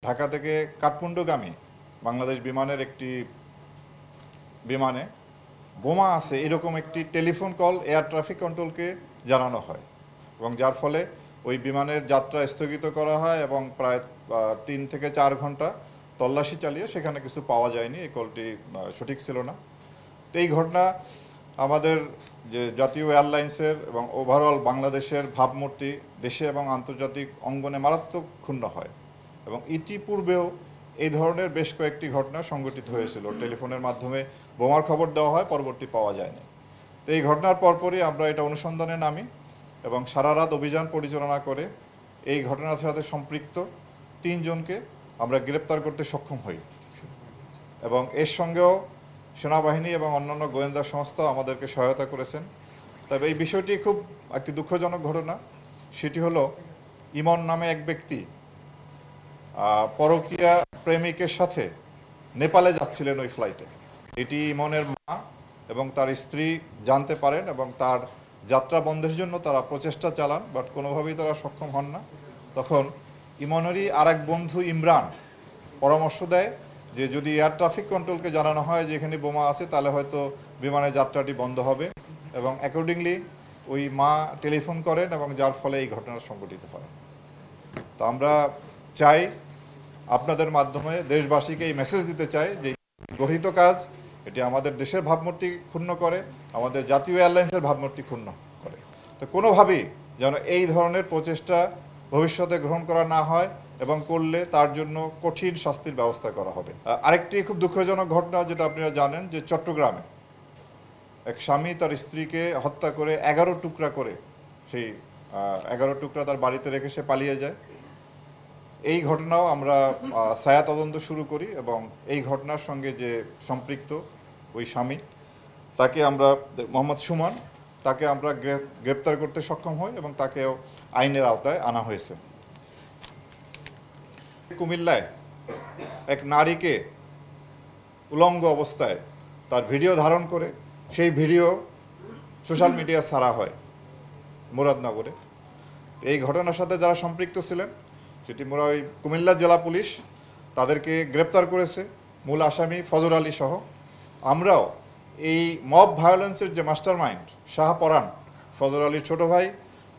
ঢাকা থেকে কাঠমান্ডুগামী বাংলাদেশ বিমানের একটি বিমানে বোমা আছে এরকম একটি টেলিফোন কল এয়ার ট্রাফিক কন্ট্রোলকে জানানো হয় এবং যার ফলে ওই বিমানের যাত্রা স্থগিত করা হয় এবং প্রায় 3 থেকে 4 ঘন্টা তল্লাশি চালিয়ে সেখানে কিছু পাওয়া যায়নি। এই কলটি সঠিক ছিল না। তো এই ঘটনা আমাদের যে জাতীয় এয়ারলাইন্সের এবং ওভারঅল বাংলাদেশের ভাবমূর্তি দেশে এবং আন্তর্জাতিক অঙ্গনে মারাত্মক ক্ষুণ্ণ হয় এবং ইতিপূর্বেও এই ধরনের বেশ কয়েকটি ঘটনা সংঘটিত হয়েছিল। টেলিফোনের মাধ্যমে বোমার খবর দেওয়া হয়, পরবর্তী পাওয়া যায়নি। তো এই ঘটনার পরপরই আমরা এটা অনুসন্ধানে নামি এবং সারা রাত অভিযান পরিচালনা করে এই ঘটনার সাথে সম্পৃক্ত 3 জনকে আমরা গ্রেপ্তার করতে সক্ষম হই এবং এর সঙ্গেও সেনাবাহিনী এবং অন্যান্য গোয়েন্দা সংস্থা আমাদেরকে সহায়তা করেছেন। তবে এই বিষয়টি খুব একটি দুঃখজনক ঘটনা। সেটি হলো ইমন নামে এক ব্যক্তি পরকীয়া প্রেমিকের সাথে নেপালে যাচ্ছিলেন ওই ফ্লাইটে। এটি ইমনের মা এবং তার স্ত্রী জানতে পারেন এবং তার যাত্রা বন্ধের জন্য তারা প্রচেষ্টা চালান, বাট কোনোভাবেই তারা সক্ষম হন না। তখন ইমনেরই আরেক বন্ধু ইমরান পরামর্শ দেয় যে যদি এয়ার ট্রাফিক কন্ট্রোলকে জানানো হয় যে এখানে বোমা আছে তাহলে হয়তো বিমানের যাত্রাটি বন্ধ হবে এবং অ্যাকর্ডিংলি ওই মা টেলিফোন করেন এবং যার ফলে এই ঘটনা সংঘটিত হয়। তো আমরা চাই আপনাদের মাধ্যমে দেশবাসীকে এই মেসেজ দিতে চাই যে গঠিত কাজ এটি আমাদের দেশের ভাবমূর্তি ক্ষুণ্ণ করে, আমাদের জাতীয় এয়ারলাইন্সের ভাবমূর্তি ক্ষুণ্ণ করে। তো কোনোভাবেই যেন এই ধরনের প্রচেষ্টা ভবিষ্যতে গ্রহণ করা না হয় এবং করলে তার জন্য কঠিন শাস্তির ব্যবস্থা করা হবে। আরেকটি খুব দুঃখজনক ঘটনা যেটা আপনারা জানেন যে চট্টগ্রামে এক স্বামী তার স্ত্রীকে হত্যা করে 11 টুকরা করে সেই 11 টুকরা তার বাড়িতে রেখে সে পালিয়ে যায়। এই ঘটনাও আমরা ছায়া তদন্ত শুরু করি এবং এই ঘটনার সঙ্গে যে সম্পৃক্ত ওই স্বামী তাকে আমরা মোহাম্মদ সুমন তাকে আমরা গ্রেপ্তার করতে সক্ষম হই এবং তাকেও আইনের আওতায় আনা হয়েছে। কুমিল্লায় এক নারীকে উলঙ্গ অবস্থায় তার ভিডিও ধারণ করে সেই ভিডিও সোশ্যাল মিডিয়া ছাড়া হয় মুরাদনগরে। এই ঘটনার সাথে যারা সম্পৃক্ত ছিলেন সেটি ওই কুমিল্লা জেলা পুলিশ তাদেরকে গ্রেপ্তার করেছে, মূল আসামি ফজর আলী সহ। আমরাও এই মব ভায়োলেন্সের যে মাস্টার মাইন্ড শাহপরান ফজর আলীর ছোট ভাই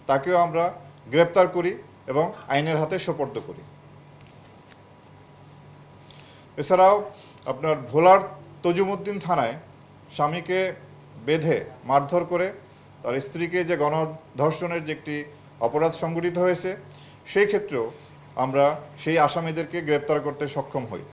তাকেও আমরা গ্রেপ্তার করি এবং আইনের হাতে সোপর্দ করি। এছাড়াও আপনার ভোলার তজুমউদ্দিন থানায় স্বামীকে বেঁধে মারধর করে তার স্ত্রীকে যে গণধর্ষণের যে একটি অপরাধ সংঘটিত হয়েছে সেই ক্ষেত্রেও আমরা সেই আসামিদেরকে গ্রেপ্তার করতে সক্ষম হই।